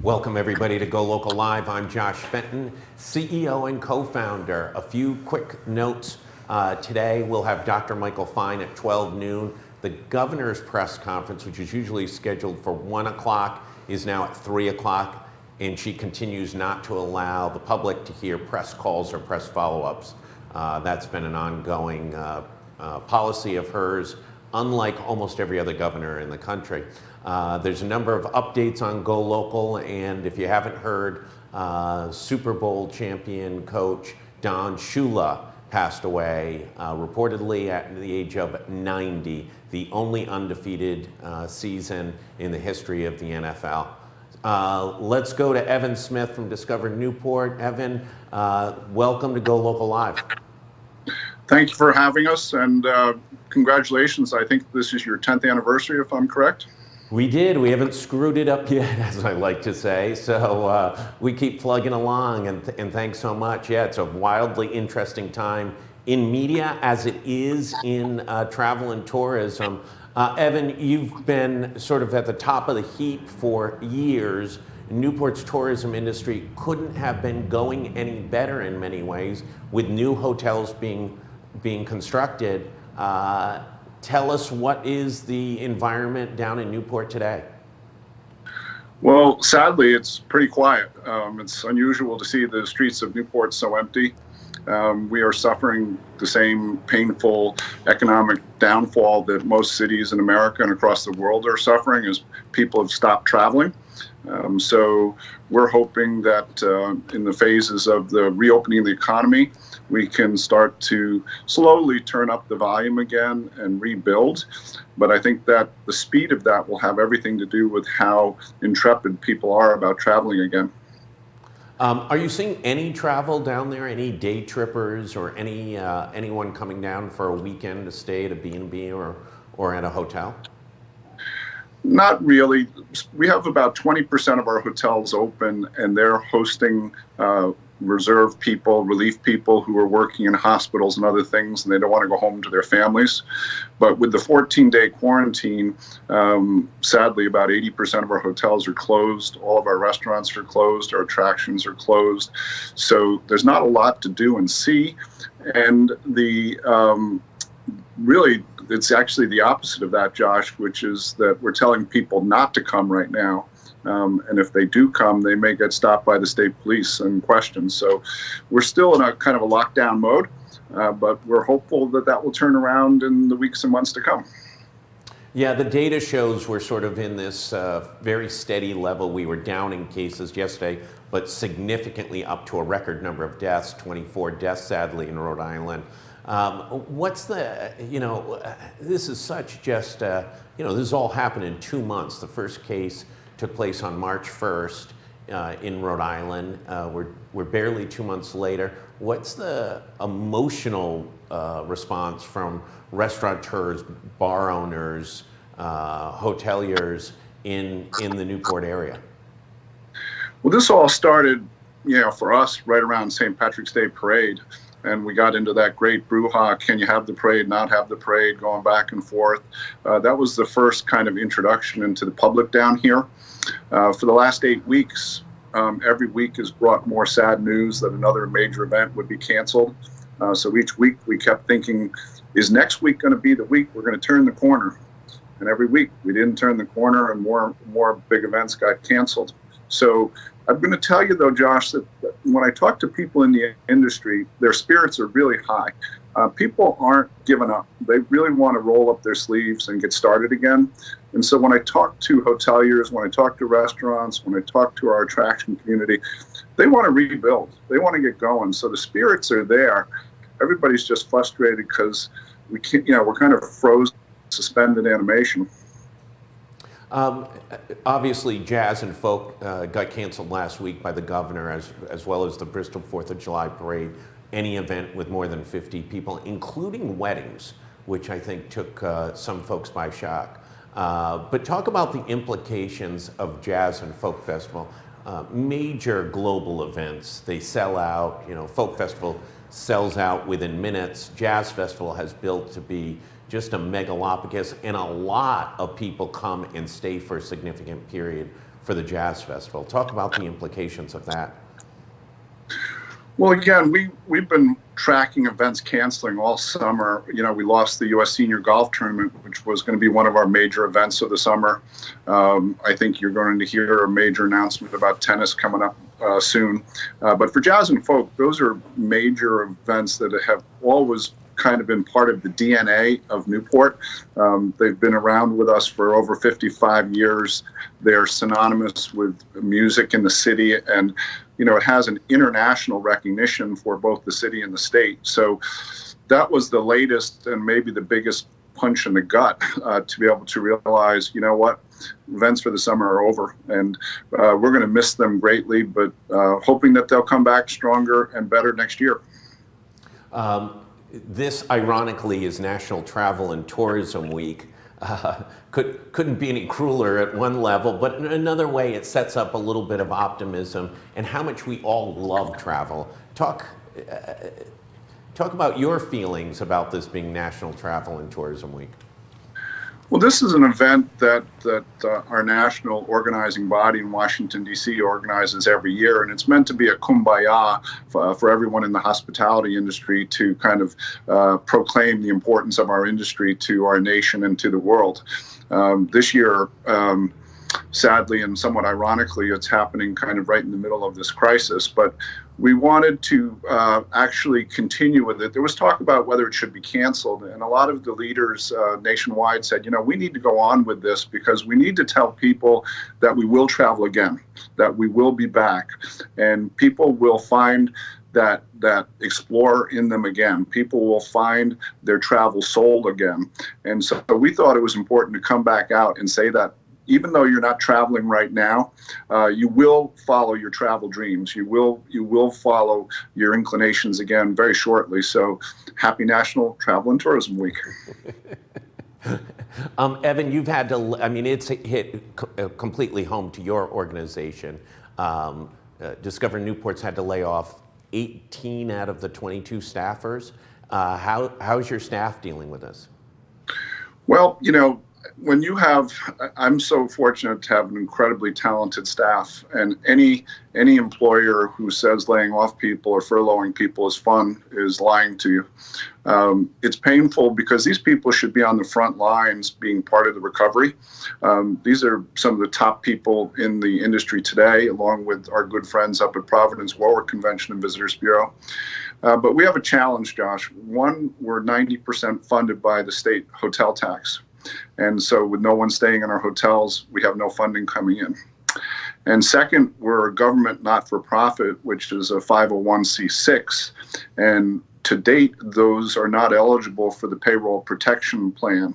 Welcome everybody to Go Local Live. I'm Josh Fenton, CEO and co-founder. A few quick notes. Today we'll have Dr. Michael Fine at 12 noon. The governor's press conference, which is usually scheduled for 1 o'clock, is now at 3 o'clock, and she continues not to allow the public to hear press calls or press follow-ups. That's been an ongoing policy of hers, unlike almost every other governor in the country. There's a number of updates on Go Local, and if you haven't heard, Super Bowl champion coach Don Shula passed away, reportedly at the age of 90, the only undefeated season in the history of the NFL. Let's go to Evan Smith from Discover Newport. Evan, welcome to Go Local Live. Thank you for having us, and congratulations. I think this is your 10th anniversary, if I'm correct. We did. We haven't screwed it up yet, as I like to say. So we keep plugging along, and thanks so much. Yeah, it's a wildly interesting time in media, as it is in travel and tourism. Evan, you've been sort of at the top of the heap for years. Newport's tourism industry couldn't have been going any better in many ways, with new hotels being constructed. Tell us, what is the environment down in Newport today? Well, sadly, it's pretty quiet. It's unusual to see the streets of Newport so empty. We are suffering the same painful economic downfall that most cities in America and across the world are suffering, as people have stopped traveling. So we're hoping that in the phases of the reopening of the economy, we can start to slowly turn up the volume again and rebuild. But I think that the speed of that will have everything to do with how intrepid people are about traveling again. Are you seeing any travel down there, any day trippers or anyone coming down for a weekend to stay at a B&B or at a hotel? Not really. We have about 20% of our hotels open, and they're hosting reserve people, relief people who are working in hospitals and other things, and they don't want to go home to their families. But with the 14-day quarantine, sadly, about 80% of our hotels are closed. All of our restaurants are closed. Our attractions are closed. So there's not a lot to do and see. And really, it's actually the opposite of that, Josh, which is that we're telling people not to come right now. And if they do come, they may get stopped by the state police and questioned. So we're still in a kind of a lockdown mode, but we're hopeful that that will turn around in the weeks and months to come. Yeah, the data shows we're sort of in this very steady level. We were down in cases yesterday, but significantly up to a record number of deaths, 24 deaths, sadly, in Rhode Island. What's the, this is such just, this has all happened in 2 months. The first case took place on March 1st in Rhode Island. We're barely 2 months later. What's the emotional response from restaurateurs, bar owners, hoteliers in the Newport area? Well, this all started, for us right around St. Patrick's Day parade. And we got into that great brouhaha, can you have the parade, not have the parade, going back and forth. That was the first kind of introduction into the public down here. For the last 8 weeks, every week has brought more sad news that another major event would be canceled. So each week we kept thinking, is next week going to be the week we're going to turn the corner? And every week we didn't turn the corner, and more big events got canceled. So I'm going to tell you, though, Josh, that when I talk to people in the industry, their spirits are really high. People aren't giving up. They really want to roll up their sleeves and get started again. And so when I talk to hoteliers, when I talk to restaurants, when I talk to our attraction community, they want to rebuild. They want to get going. So the spirits are there. Everybody's just frustrated because we can't, we're kind of frozen, suspended animation. Obviously, jazz and folk got canceled last week by the governor, as well as the Bristol 4th of July parade. Any event with more than 50 people, including weddings, which I think took some folks by shock. But talk about the implications of Jazz and Folk Festival. Major global events, they sell out. Folk Festival sells out within minutes. Jazz Festival has built to be just a megalopicus, and a lot of people come and stay for a significant period for the Jazz Festival. Talk about the implications of that. Well, again, we've been tracking events canceling all summer. We lost the U.S. Senior Golf Tournament, which was going to be one of our major events of the summer. I think you're going to hear a major announcement about tennis coming up soon. But for Jazz and Folk, those are major events that have always kind of been part of the DNA of Newport. They've been around with us for over 55 years. They're synonymous with music in the city, and it has an international recognition for both the city and the state. So that was the latest and maybe the biggest punch in the gut to be able to realize, events for the summer are over, and we're going to miss them greatly, but hoping that they'll come back stronger and better next year. This, ironically, is National Travel and Tourism Week. Couldn't be any crueler at one level, but in another way, it sets up a little bit of optimism and how much we all love travel. Talk about your feelings about this being National Travel and Tourism Week. Well, this is an event that our national organizing body in Washington, D.C. organizes every year, and it's meant to be a kumbaya for everyone in the hospitality industry to kind of proclaim the importance of our industry to our nation and to the world. This year, sadly and somewhat ironically, it's happening kind of right in the middle of this crisis, but we wanted to actually continue with it. There was talk about whether it should be canceled, and a lot of the leaders nationwide said, we need to go on with this because we need to tell people that we will travel again, that we will be back, and people will find that explorer in them again. People will find their travel soul again. And so we thought it was important to come back out and say that even though you're not traveling right now, you will follow your travel dreams. You will follow your inclinations again very shortly. So happy National Travel and Tourism Week. Evan, you've had to, it's hit completely home to your organization. Discover Newports had to lay off 18 out of the 22 staffers. How's your staff dealing with this? Well, I'm so fortunate to have an incredibly talented staff, and any employer who says laying off people or furloughing people is fun is lying to you. It's painful because these people should be on the front lines being part of the recovery. These are some of the top people in the industry today, along with our good friends up at Providence Warwick Convention and Visitors Bureau. But we have a challenge, Josh. One, we're 90% funded by the state hotel tax. And so with no one staying in our hotels, we have no funding coming in. And second, we're a government not-for-profit, which is a 501c6. And to date, those are not eligible for the payroll protection plan.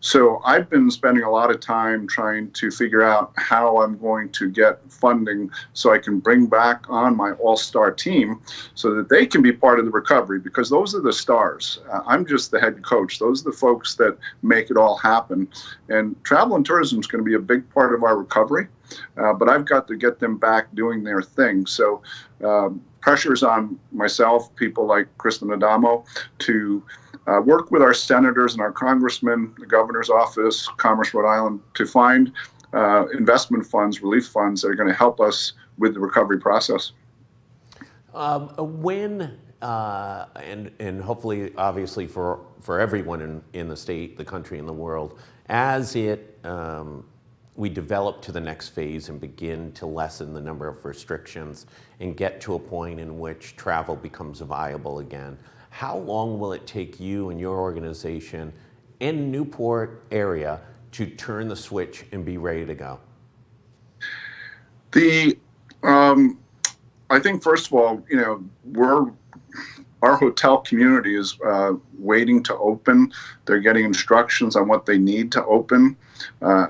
So I've been spending a lot of time trying to figure out how I'm going to get funding so I can bring back on my all-star team so that they can be part of the recovery, because those are the stars. I'm just the head coach. Those are the folks that make it all happen. And travel and tourism is going to be a big part of our recovery, but I've got to get them back doing their thing. So pressure's on myself, people like Kristen Adamo, to work with our senators and our congressmen, the governor's office, Commerce, Rhode Island, to find investment funds, relief funds that are going to help us with the recovery process. When, and hopefully, obviously, for everyone in the state, the country, and the world, as we develop to the next phase and begin to lessen the number of restrictions and get to a point in which travel becomes viable again, how long will it take you and your organization in Newport area to turn the switch and be ready to go? I think, first of all, our hotel community is waiting to open. They're getting instructions on what they need to open.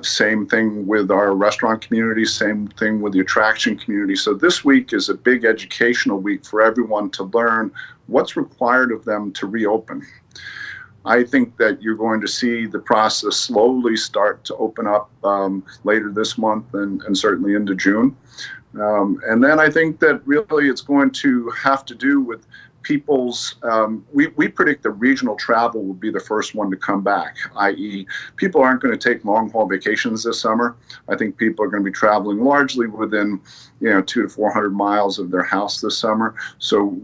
Same thing with our restaurant community, same thing with the attraction community. So this week is a big educational week for everyone to learn what's required of them to reopen. I think that you're going to see the process slowly start to open up later this month and certainly into June. And then I think that really it's going to have to do with we predict the regional travel will be the first one to come back, i.e. people aren't going to take long haul vacations this summer. I think people are going to be traveling largely within 200 to 400 miles of their house this summer. So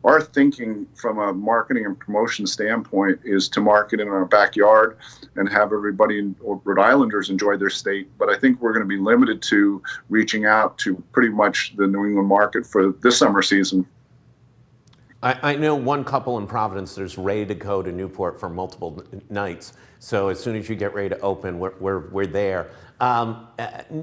our thinking from a marketing and promotion standpoint is to market in our backyard and have everybody, Rhode Islanders, enjoy their state. But I think we're going to be limited to reaching out to pretty much the New England market for this summer season. I know one couple in Providence that's ready to go to Newport for multiple nights. So as soon as you get ready to open, we're there.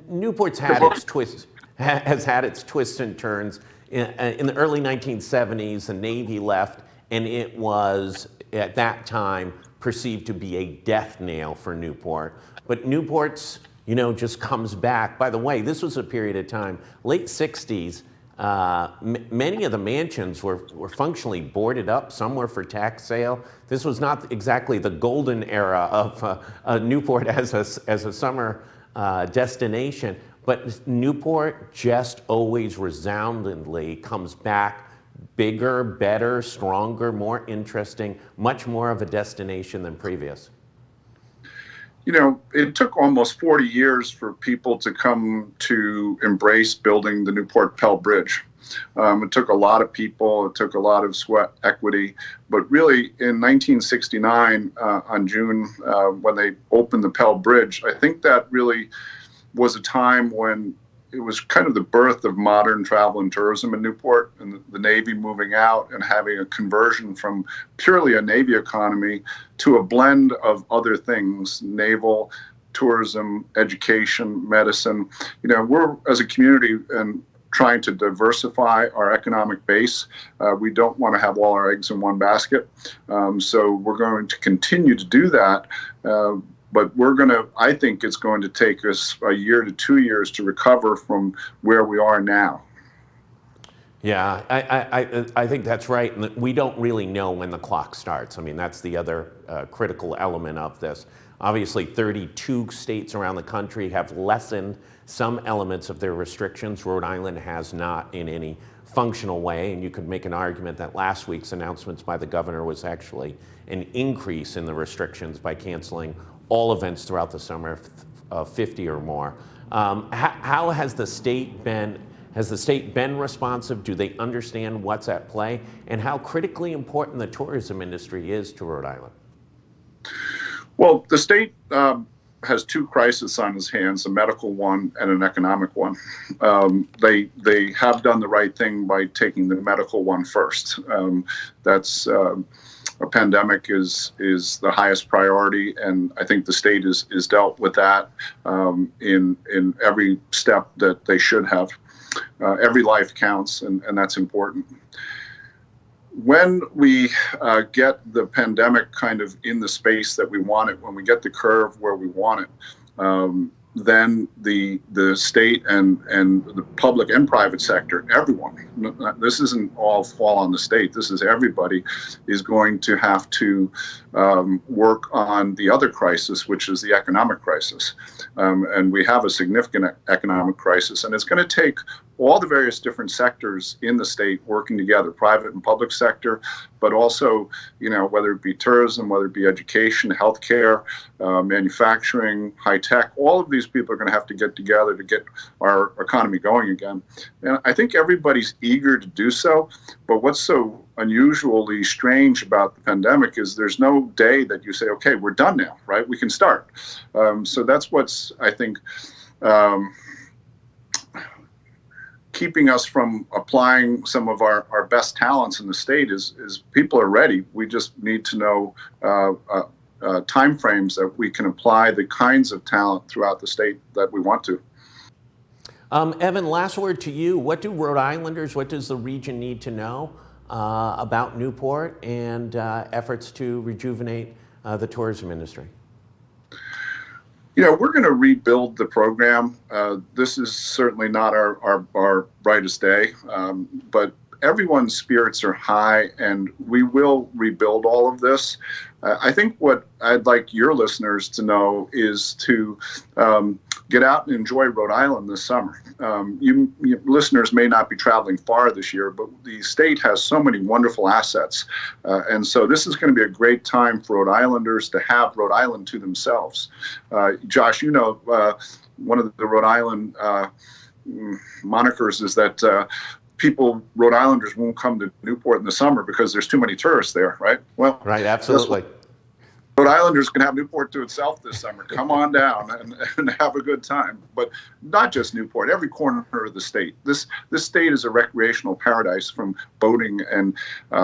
Newport's has had its twists and turns. In the early 1970s, the Navy left, and it was at that time perceived to be a death nail for Newport. But Newport's, just comes back. By the way, this was a period of time, late 60s. Many of the mansions were functionally boarded up. Some were for tax sale. This was not exactly the golden era of Newport as a summer destination. But Newport just always resoundingly comes back bigger, better, stronger, more interesting, much more of a destination than previous. It took almost 40 years for people to come to embrace building the Newport Pell Bridge. It took a lot of people, it took a lot of sweat equity, but really in 1969, on June, when they opened the Pell Bridge, I think that really was a time when it was kind of the birth of modern travel and tourism in Newport, and the Navy moving out and having a conversion from purely a Navy economy to a blend of other things: naval, tourism, education, medicine. We're, as a community, and trying to diversify our economic base. We don't want to have all our eggs in one basket. So we're going to continue to do that. But I think it's going to take us a year to 2 years to recover from where we are now. Yeah, I think that's right. And we don't really know when the clock starts. I mean, that's the other critical element of this. Obviously, 32 states around the country have lessened some elements of their restrictions. Rhode Island has not in any functional way. And you could make an argument that last week's announcements by the governor was actually an increase in the restrictions by canceling all events throughout the summer, 50 or more. How has the state been? Has the state been responsive? Do they understand what's at play, and how critically important the tourism industry is to Rhode Island? Well, the state has two crises on its hands: a medical one and an economic one. They have done the right thing by taking the medical one first. A pandemic is the highest priority, and I think the state is dealt with that in every step that they should have. Every life counts, and that's important. When we get the pandemic kind of in the space that we want it, when we get the curve where we want it, then the state and the public and private sector, everyone, this isn't all fall on the state, this is everybody, is going to have to work on the other crisis, which is the economic crisis. And we have a significant economic crisis, and it's going to take all the various different sectors in the state working together, private and public sector, but also, whether it be tourism, whether it be education, healthcare, manufacturing, high tech, all of these people are going to have to get together to get our economy going again. And I think everybody's eager to do so, but what's so unusually strange about the pandemic is there's no day that you say, okay, we're done now, right? We can start. So that's what's, I think, keeping us from applying some of our best talents in the state is people are ready. We just need to know timeframes that we can apply the kinds of talent throughout the state that we want to. Evan, last word to you. What do Rhode Islanders, what does the region need to know about Newport and efforts to rejuvenate the tourism industry? We're going to rebuild the program. This is certainly not our brightest day, but everyone's spirits are high, and we will rebuild all of this. I think what I'd like your listeners to know is to get out and enjoy Rhode Island this summer. You listeners may not be traveling far this year, but the state has so many wonderful assets. And so this is going to be a great time for Rhode Islanders to have Rhode Island to themselves. Josh, one of the Rhode Island monikers is that Rhode Islanders won't come to Newport in the summer because there's too many tourists there, right? Well, right, absolutely. Rhode Islanders can have Newport to itself this summer. Come on down and have a good time. But not just Newport, every corner of the state. This state is a recreational paradise, from boating and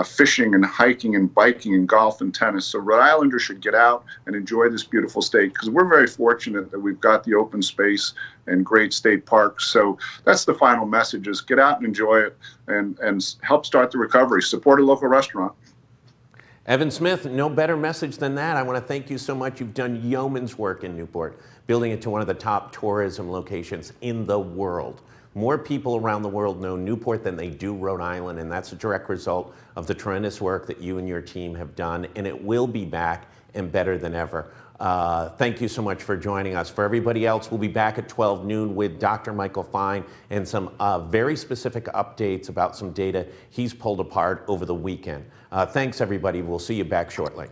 fishing and hiking and biking and golf and tennis. So Rhode Islanders should get out and enjoy this beautiful state, because we're very fortunate that we've got the open space and great state parks. So that's the final message: is get out and enjoy it and help start the recovery. Support a local restaurant. Evan Smith, no better message than that. I want to thank you so much. You've done yeoman's work in Newport, building it to one of the top tourism locations in the world. More people around the world know Newport than they do Rhode Island, and that's a direct result of the tremendous work that you and your team have done, and it will be back and better than ever. Thank you so much for joining us. For everybody else, we'll be back at 12 noon with Dr. Michael Fine and some very specific updates about some data he's pulled apart over the weekend. Thanks, everybody. We'll see you back shortly.